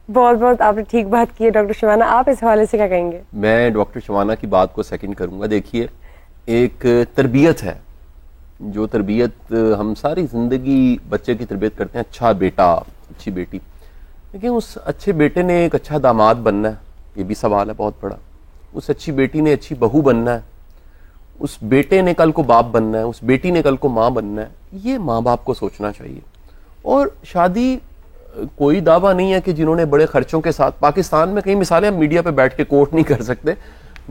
بہت بہت آپ نے ٹھیک بات کی ہے ڈاکٹر شبانہ. آپ اس حوالے سے کیا کہیں گے؟ میں ڈاکٹر شبانہ کی بات کو سیکنڈ کروں گا. دیکھیے ایک تربیت ہے, جو تربیت ہم ساری زندگی بچے کی تربیت کرتے ہیں, اچھا بیٹا اچھی بیٹی, لیکن اس اچھے بیٹے نے ایک اچھا داماد بننا ہے, یہ بھی سوال ہے بہت بڑا. اس اچھی بیٹی نے اچھی بہو بننا ہے, اس بیٹے نے کل کو باپ بننا ہے, اس بیٹی نے کل کو ماں بننا ہے. یہ ماں باپ کو سوچنا چاہیے. اور شادی کوئی دعویٰ نہیں ہے کہ جنہوں نے بڑے خرچوں کے ساتھ, پاکستان میں کئی مثالیں ہم میڈیا پہ بیٹھ کے کوٹ نہیں کر سکتے,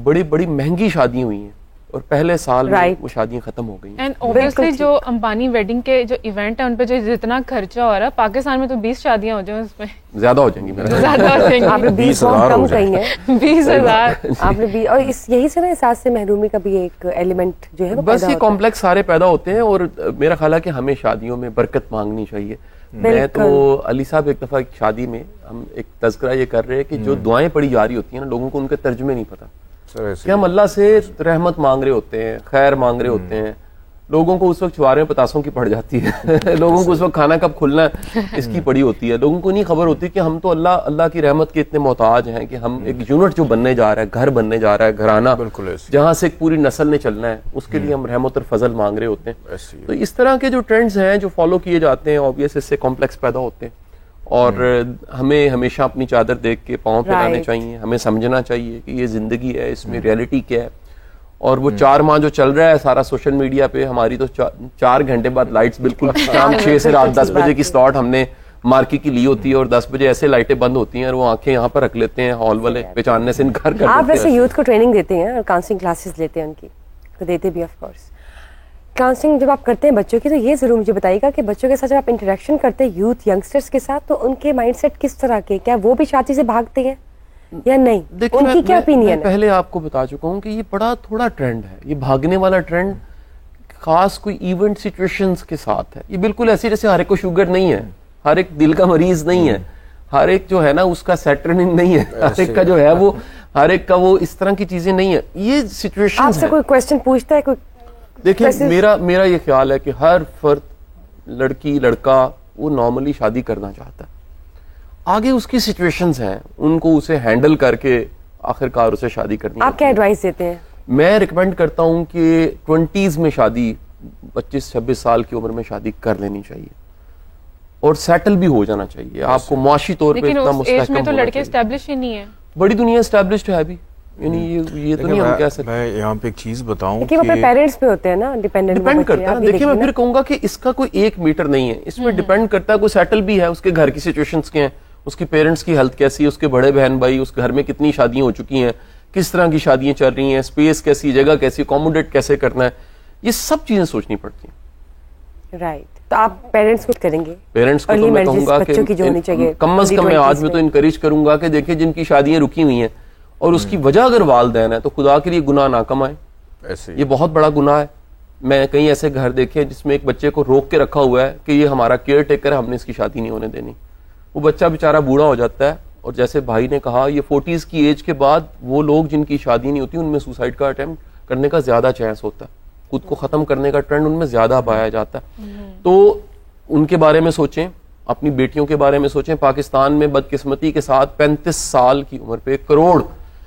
بڑی بڑی مہنگی شادیاں ہوئی ہیں اور پہلے سال میں وہ شادیاں ختم ہو گئی. اینڈ اوبویسلی جو امبانی ویڈنگ کے جو ایونٹ ہیں ان پہ جو جتنا خرچہ ہو رہا ہے, پاکستان میں تو 20 شادیاں ہو جائیں اس پہ, زیادہ ہو جائیں گی. زیادہ ہو جائیں گی. آپ نے 20,000 کم کہی ہیں, 20,000 آپ نے اور یہی سے نا احساس سے محرومی کا بھی ایک ایلیمنٹ جو ہے بس یہ کمپلیکس سارے پیدا ہوتے ہیں. اور میرا خیال ہے کہ ہمیں شادیوں میں برکت مانگنی چاہیے. میں تو علی صاحب ایک دفعہ ایک شادی میں ہم ایک تذکرہ یہ کر رہے ہیں کہ جو دعائیں پڑھی جا رہی ہوتی ہیں نا, لوگوں کو ان کے ترجمے نہیں پتا کہ ہم اللہ سے رحمت مانگ رہے ہوتے ہیں, خیر مانگ رہے ہوتے ہیں. لوگوں کو اس وقت چوارے پتاسوں کی پڑ جاتی ہے, لوگوں کو اس وقت کھانا کب کھلنا ہے اس کی پڑی ہوتی ہے. لوگوں کو نہیں خبر ہوتی کہ ہم تو اللہ کی رحمت کے اتنے محتاج ہیں کہ ہم ایک یونٹ جو بننے جا رہا ہے, گھر بننے جا رہا ہے, گھرانہ جہاں سے ایک پوری نسل نے چلنا ہے, اس کے لیے ہم رحمت اور فضل مانگ رہے ہوتے ہیں. تو اس طرح کے جو ٹرینڈز ہیں جو فالو کیے جاتے ہیں, آبویس اس سے کمپلیکس پیدا ہوتے ہیں. اور ہمیں ہمیشہ اپنی چادر دیکھ کے پاؤں پھیلانے چاہیے. ہمیں سمجھنا چاہیے کہ یہ زندگی ہے, اس میں ریئلٹی کیا ہے. اور وہ 4 ماہ جو چل رہا ہے سارا سوشل میڈیا پہ, ہماری تو 4 گھنٹے بعد لائٹس بالکل شام 6 سے رات 10 بجے کی سلاٹ ہم نے مارکی کی لی ہوتی ہے, اور 10 بجے ایسے لائٹیں بند ہوتی ہیں اور وہ آنکھیں یہاں پر رکھ لیتے ہیں, ہال والے پہچاننے سے انکار کرتے ہیں. آپ ویسے یوتھ کو ٹریننگ دیتے ہیں اور کاؤنسلنگ کلاسز لیتے ہیں, ان کی تو دیتے بھی آف کورس. کاؤنسلنگ جب آپ کرتے ہیں بچوں کی, تو یہ ضرور مجھے بتائیے گا کہ بچوں کے ساتھ جب آپ انٹریکشن کرتے ہیں یوتھ ینگسٹرس کے ساتھ, تو ان کے مائنڈ سیٹ کس طرح کے, کیا وہ بھی شادی سے بھاگتے ہیں یا نہیں, ان کی کیا اوپینین ہے؟ پہلے آپ کو بتا چکا ہوں کہ یہ بڑا تھوڑا ٹرینڈ ہے, یہ بھاگنے والا ٹرینڈ خاص کوئی ایونٹ سچویشنز کے ساتھ ہے. یہ بالکل ایسی جیسے ہر ایک کو شوگر نہیں ہے, ہر ایک دل کا مریض نہیں ہے, ہر ایک جو ہے نا اس کا سیٹرنن نہیں ہے, ہر ایک کا جو ہے وہ ہر ایک کا وہ اس طرح کی چیزیں نہیں ہے. یہ سچویشن آپ سے کوئی کویسچن پوچھتا ہے کوئی؟ دیکھیں میرا یہ خیال ہے کہ ہر فرد لڑکی لڑکا وہ نارملی شادی کرنا چاہتا ہے. آگے اس کی سچویشنز ہیں, ان کو اسے ہینڈل کر کے آخرکار اسے شادی کرنی. آپ کیا ایڈوائس دیتے ہیں؟ میں ریکمینڈ کرتا ہوں کہ 20s میں شادی, 25-26 سال کی عمر میں شادی کر لینی چاہیے اور سیٹل بھی ہو جانا چاہیے. آپ کو معاشی طور پہ اتنا مستحکم میں تو لڑکے اسٹیبلش ہی نہیں ہے, بڑی دنیا اسٹیبلشڈ ہے ابھی, یعنی یہ تو نہیں ہم کہہ سکتے. میں یہاں پہ ایک چیز بتاؤں کہ وہ پیرنٹس پہ ہوتے ہیں نا, ڈیپینڈ کرتا ہے. دیکھیں میں پھر کہوں گا کہ اس کا کوئی ایک میٹر نہیں ہے, اس میں ڈیپینڈ کرتا ہے. کوئی سیٹل بھی ہے, اس کے گھر کی سچویشنز کے ہیں, اس کی پیرنٹس کی ہیلتھ کیسی ہے, اس کے بڑے بہن بھائی, اس گھر میں کتنی شادیاں ہو چکی ہیں, کس طرح کی شادیاں چل رہی ہیں, اسپیس کیسی, جگہ کیسی, اکوموڈیٹ کیسے کرنا ہے, یہ سب چیزیں سوچنی پڑتی ہیں. رائٹ. تو آپ پیرنٹس کو کریں گے؟ پیرنٹس کو تو میں کہوں گا کہ کم از کم میں آج میں تو انکریج کروں گا کہ دیکھیں جن کی شادیاں رکی ہوئی ہیں اور اس کی وجہ اگر والدین ہے تو خدا کے لیے گناہ نہ کمائیں. یہ بہت بڑا گناہ ہے. میں کئی ایسے گھر دیکھے جس میں ایک بچے کو روک کے رکھا ہوا ہے کہ یہ ہمارا کیئر ٹیکر ہے, ہم نے اس کی شادی نہیں ہونے دینی. وہ بچہ بیچارہ بوڑھا ہو جاتا ہے, اور جیسے بھائی نے کہا یہ 40s کی ایج کے بعد وہ لوگ جن کی شادی نہیں ہوتی ان میں سوسائڈ کا اٹیمپٹ کرنے کا زیادہ چانس ہوتا ہے, خود کو ختم کرنے کا ٹرینڈ ان میں زیادہ پایا جاتا ہے. تو ان کے بارے میں سوچیں, اپنی بیٹیوں کے بارے میں سوچیں. پاکستان میں بدقسمتی کے ساتھ 35 سال کی عمر پہ 1 کروڑ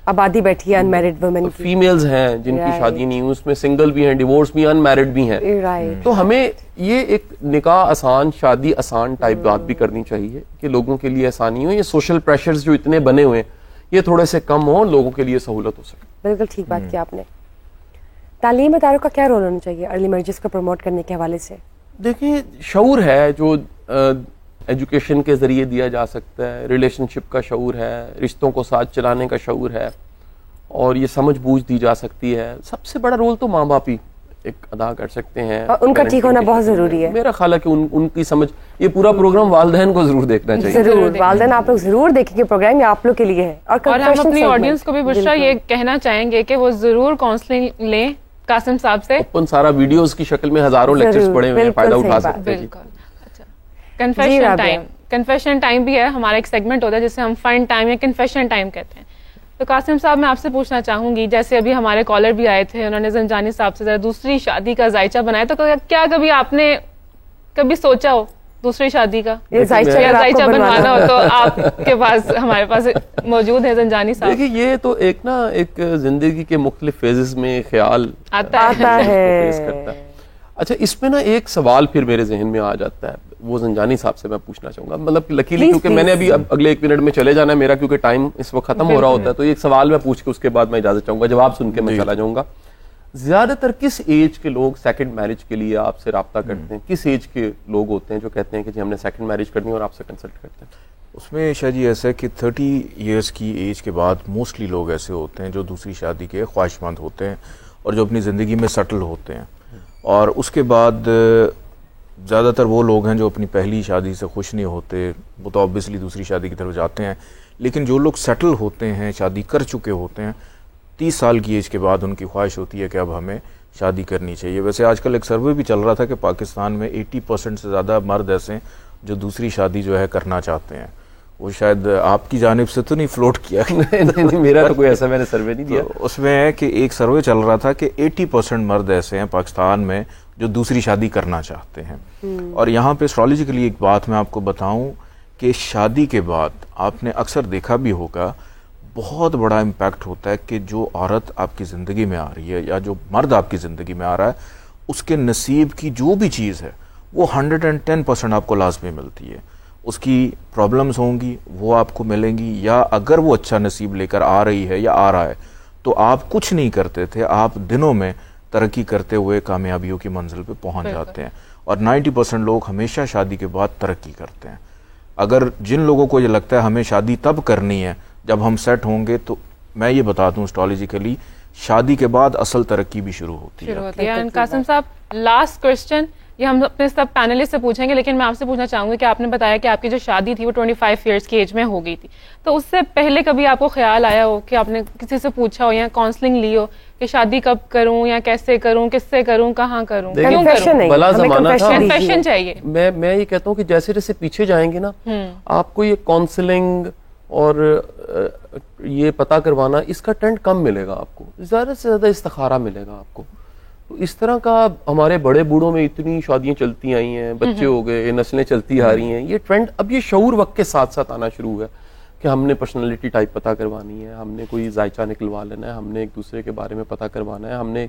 آبادی بیٹھی ہے انمیرڈ وومن, فیمیلز ہیں جن کی شادی نہیں ہوئی, اس میں سنگل بھی ہیں, ڈیورس بھی, ان میرڈ بھی ہیں. تو ہمیں یہ ایک نکاح آسان, شادی آسان ٹائپ بات بھی کرنی چاہیے کہ لوگوں کے لیے آسانی ہو. یہ سوشل پریشرز جو اتنے بنے ہوئے ہیں یہ تھوڑے سے کم ہوں, لوگوں کے لیے سہولت ہو سکے. بالکل ٹھیک بات کی آپ نے. تعلیم اداروں کا کیا رول ہونا چاہیے ارلی میرجز کو پروموٹ کرنے کے حوالے سے؟ دیکھیں شعور ہے جو ایجوکیشن کے ذریعے دیا جا سکتا ہے, ریلیشن شپ کا شعور ہے, رشتوں کو ساتھ چلانے کا شعور ہے, اور یہ سمجھ بوجھ دی جا سکتی ہے. سب سے بڑا رول تو ماں باپ ہی ایک ادا کر سکتے ہیں, اور ان کا ٹھیک ہونا بہت ضروری ہے. میرا خیال ہے کہ ان کی سمجھ, یہ پورا پروگرام والدین کو ضرور دیکھنا چاہیے. ضرور والدین آپ لوگ ضرور دیکھیں گے پروگرام, یہ آپ لوگ کے لیے ہے. اور ہم اپنی آڈینس کو بھی بشرا یہ کہنا چاہیں گے کہ وہ ضرور کاؤنسلنگ لیں قاسم صاحب سے. اوپن سارا ویڈیوز کی شکل میں ہزاروں لیکچرز پڑے ہوئے ہیں, فائدہ اٹھا سکتے ہیں. اچھا, کنفیشن ٹائم. کنفیشن ٹائم بھی ہے, ہمارا ایک سیگمنٹ ہوتا ہے جسے ہم فن ٹائم یا کنفیشن ٹائم کہتے ہیں. تو قاسم صاحب میں آپ سے پوچھنا چاہوں گی, جیسے ابھی ہمارے کالر بھی آئے تھے, انہوں نے زنجانی صاحب سے ذرا دوسری شادی کا ذائچہ بنایا, تو کیا کبھی آپ نے کبھی سوچا ہو دوسری شادی کا زائچہ بنوانا ہو تو آپ کے پاس ہمارے پاس موجود ہے زنجانی صاحب. دیکھیے یہ تو ایک زندگی کے مختلف فیزز میں خیال آتا ہے. اچھا اس میں نا ایک سوال پھر میرے ذہن میں آ جاتا ہے, وہ زنجانی صاحب سے میں پوچھنا چاہوں گا, مطلب لکیلی کیونکہ میں نے ابھی اگلے 1 منٹ میں چلے جانا ہے میرا, کیونکہ ٹائم اس وقت ختم ہو رہا ہوتا ہے, تو ایک سوال میں پوچھ کے اس کے بعد میں اجازت چاہوں گا, جواب سن کے میں چلا جاؤں گا. زیادہ تر کس ایج کے لوگ سیکنڈ میرج کے لیے آپ سے رابطہ کرتے ہیں؟ کس ایج کے لوگ ہوتے ہیں جو کہتے ہیں کہ جی ہم نے سیکنڈ میرج کرنی ہے اور آپ سے کنسلٹ کرتے ہیں؟ اس میں شاہ جی ایسا ہے کہ 30 ایئرس کی ایج کے بعد موسٹلی لوگ ایسے ہوتے ہیں جو دوسری شادی کے خواہش مند ہوتے ہیں اور جو اپنی زندگی میں سیٹل ہوتے ہیں, اور اس کے بعد زیادہ تر وہ لوگ ہیں جو اپنی پہلی شادی سے خوش نہیں ہوتے, وہ تو آبویسلی دوسری شادی کی طرف جاتے ہیں. لیکن جو لوگ سیٹل ہوتے ہیں, شادی کر چکے ہوتے ہیں, 30 سال کی ایج کے بعد ان کی خواہش ہوتی ہے کہ اب ہمیں شادی کرنی چاہیے. ویسے آج کل ایک سروے بھی چل رہا تھا کہ پاکستان میں 80% سے زیادہ مرد ایسے ہیں جو دوسری شادی جو ہے کرنا چاہتے ہیں. وہ شاید آپ کی جانب سے تو نہیں فلوٹ کیا؟ نہیں, میرا تو کوئی ایسا میں نے سروے نہیں دیا. اس میں ہے کہ ایک سروے چل رہا تھا کہ 80% مرد ایسے ہیں پاکستان میں جو دوسری شادی کرنا چاہتے ہیں. اور یہاں پہ اسٹرالوجیکلی ایک بات میں آپ کو بتاؤں کہ شادی کے بعد آپ نے اکثر دیکھا بھی ہوگا بہت بڑا امپیکٹ ہوتا ہے کہ جو عورت آپ کی زندگی میں آ رہی ہے یا جو مرد آپ کی زندگی میں آ رہا ہے اس کے نصیب کی جو بھی چیز ہے وہ 110% آپ کو لازمی ملتی ہے. اس کی پرابلمز ہوں گی وہ آپ کو ملیں گی, یا اگر وہ اچھا نصیب لے کر آ رہی ہے یا آ رہا ہے تو آپ کچھ نہیں کرتے تھے, آپ دنوں میں ترقی کرتے ہوئے کامیابیوں کی منزل پہ پہنچ جاتے ہیں. اور 90% لوگ ہمیشہ شادی کے بعد ترقی کرتے ہیں. اگر جن لوگوں کو یہ لگتا ہے ہمیں شادی تب کرنی ہے جب ہم سیٹ ہوں گے, تو میں یہ بتا دوں اسٹرالوجیکلی شادی کے بعد اصل ترقی بھی شروع ہوتی ہے. قاسم صاحب لاسٹ کوسچن یہ ہم اپنے سب پینلسٹ سے پوچھیں گے, لیکن میں آپ سے پوچھنا چاہوں گی کہ آپ نے بتایا کہ آپ کی جو شادی تھی وہ 25 ایئرس کی ایج میں ہو گئی تھی, تو اس سے پہلے کبھی آپ کو خیال آیا ہو کہ آپ نے کسی سے پوچھا ہو یا کاؤنسلنگ لی ہو کہ شادی کب کروں یا کیسے کروں, کس سے کروں, کہاں کروں, کیوں کروں؟ بلا زمانہ تھا, کنفیشن چاہیے. میں یہ کہتا ہوں کہ جیسے جیسے پیچھے جائیں گے نا آپ کو یہ کاؤنسلنگ اور یہ پتا کروانا اس کا ٹرینڈ کم ملے گا, آپ کو زیادہ سے زیادہ استخارہ ملے گا آپ کو. تو اس طرح کا ہمارے بڑے بوڑھوں میں اتنی شادیاں چلتی آئی ہیں, بچے ہو گئے, نسلیں چلتی آ رہی ہیں, یہ ٹرینڈ اب یہ شعور وقت کے ساتھ ساتھ آنا شروع ہے کہ ہم نے پرسنالٹی ٹائپ پتہ کروانی ہے, ہم نے کوئی ذائچہ نکلوا لینا ہے, ہم نے ایک دوسرے کے بارے میں پتہ کروانا ہے, ہم نے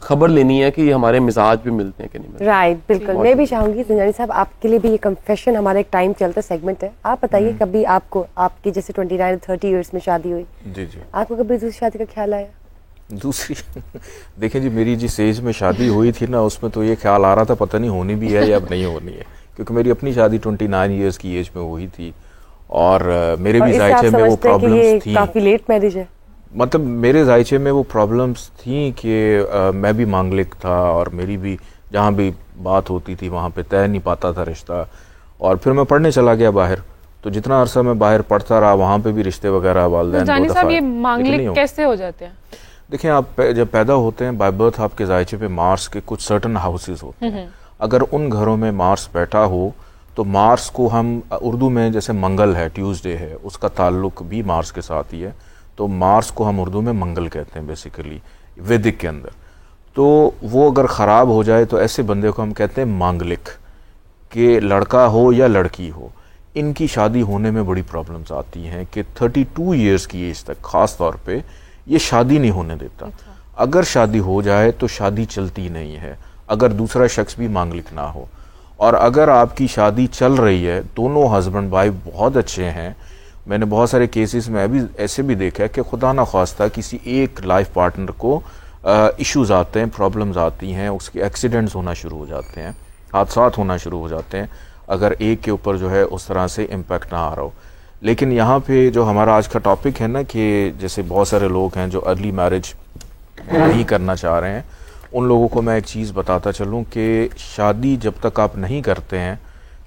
خبر لینی ہے کہ یہ ہمارے مزاج بھی ملتے ہیں کہ نہیں ملتے. رائٹ, بالکل. میں بھی چاہوں گی زنجانی صاحب آپ کے لیے بھی یہ کنفیشن ہمارا ایک ٹائم چلتا سیگمنٹ ہے, آپ بتائیے کبھی آپ کو آپ کی جیسے 29-30 ایئرس میں شادی ہوئی, جی آپ کو کبھی دوسری شادی کا خیال آیا؟ دوسری دیکھیں جی, میری جس ایج میں شادی ہوئی تھی نا اس میں تو یہ خیال آ رہا تھا پتہ نہیں ہونی بھی ہے یا اب نہیں ہونی ہے, کیونکہ میری اپنی شادی 29 ایئرس کی ایج میں ہوئی تھی اور میرے بھی ذائچے میں وہ پرابلمس تھیں. کافی لیٹ میرج ہے, مطلب میرے ذائچے میں وہ پرابلمس تھیں کہ میں بھی مانگلک تھا اور میری بھی جہاں بھی بات ہوتی تھی وہاں پہ طے نہیں پاتا تھا رشتہ. اور پھر میں پڑھنے چلا گیا باہر, تو جتنا عرصہ میں باہر پڑھتا رہا وہاں پہ بھی رشتے وغیرہ والدین جانی صاحب یہ مانگلک کیسے ہو جاتے ہیں؟ دیکھیں آپ جب پیدا ہوتے ہیں بائی برتھ آپ کے ذائچے پہ مارس کے کچھ سرٹن ہاؤسز ہوتے ہیں, اگر ان گھروں میں مارس بیٹھا ہو تو مارس کو ہم اردو میں جیسے منگل ہے, ٹیوزڈے ہے, اس کا تعلق بھی مارس کے ساتھ ہی ہے, تو مارس کو ہم اردو میں منگل کہتے ہیں بیسیکلی ویدک کے اندر. تو وہ اگر خراب ہو جائے تو ایسے بندے کو ہم کہتے ہیں مانگلک, کہ لڑکا ہو یا لڑکی ہو ان کی شادی ہونے میں بڑی پرابلمس آتی ہیں کہ 32 ایئرس کی ایج تک خاص طور پہ یہ شادی نہیں ہونے دیتا. اگر شادی ہو جائے تو شادی چلتی نہیں ہے اگر دوسرا شخص بھی مانگلک نہ ہو. اور اگر آپ کی شادی چل رہی ہے, دونوں ہسبینڈ وائف بہت اچھے ہیں, میں نے بہت سارے کیسز میں ابھی ایسے بھی دیکھا ہے کہ خدا نہ خواستہ کسی ایک لائف پارٹنر کو ایشوز آتے ہیں, پرابلمز آتی ہیں, اس کے ایکسیڈنٹس ہونا شروع ہو جاتے ہیں, حادثات ہونا شروع ہو جاتے ہیں اگر ایک کے اوپر جو ہے اس طرح سے امپیکٹ نہ آ رہا ہو. لیکن یہاں پہ جو ہمارا آج کا ٹاپک ہے نا کہ جیسے بہت سارے لوگ ہیں جو ارلی میرج نہیں کرنا چاہ رہے ہیں, ان لوگوں کو میں ایک چیز بتاتا چلوں کہ شادی جب تک آپ نہیں کرتے ہیں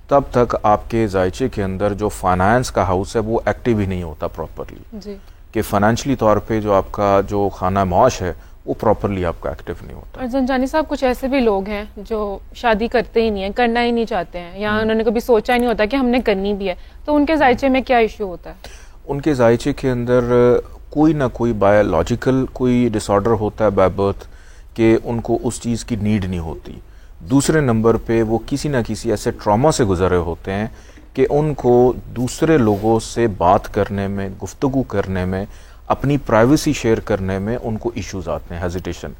تب تک آپ کے ذائچے کے اندر جو فائنانس کا ہاؤس ہے وہ ایکٹیو ہی نہیں ہوتا پراپرلی, جی, کہ فائنینشلی طور پہ جو آپ کا جو خانہ معاش ہے وہ پراپرلی آپ کا ایکٹیو نہیں ہوتا. اور زنجانی صاحب کچھ ایسے بھی لوگ ہیں جو شادی کرتے ہی نہیں ہیں, کرنا ہی نہیں چاہتے ہیں, یا انہوں نے کبھی سوچا ہی نہیں ہوتا کہ ہم نے کرنی بھی ہے, تو ان کے ذائچے میں کیا ایشو ہوتا ہے؟ ان کے ذائچے کے اندر کوئی نہ کوئی بایولوجیکل کوئی ڈس آرڈر ہوتا ہے بائی برتھ کہ ان کو اس چیز کی نیڈ نہیں ہوتی. دوسرے نمبر پہ وہ کسی نہ کسی ایسے ٹراما سے گزرے ہوتے ہیں کہ ان کو دوسرے لوگوں سے بات کرنے میں، گفتگو کرنے میں، اپنی پرائیویسی شیئر کرنے میں ان کو ایشوز آتے ہیں، ہیزیٹیشن،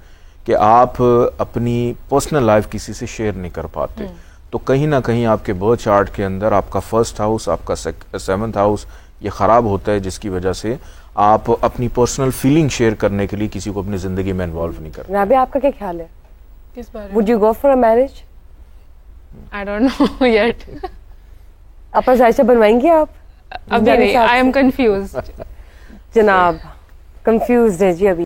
کہ آپ اپنی پرسنل لائف کسی سے شیئر نہیں کر پاتے. تو کہیں نہ کہیں آپ کے برتھ چارٹ کے اندر آپ کا فرسٹ ہاؤس، آپ کا 7th ہاؤس یہ خراب ہوتا ہے، جس کی وجہ سے آپ اپنی پرسنل فیلنگ شیئر کرنے کے لیے کسی کو اپنی زندگی میں انوالو نہیں کرتے. رابعہ آپ کا کیا خیال ہے؟ کس بارے Would you go for a marriage؟ I don't know yet. اپنا ذائچہ بنوائیں گے آپ؟ ابھی نہیں. I am confused. جناب کنفیوزڈ ہے جی ابھی.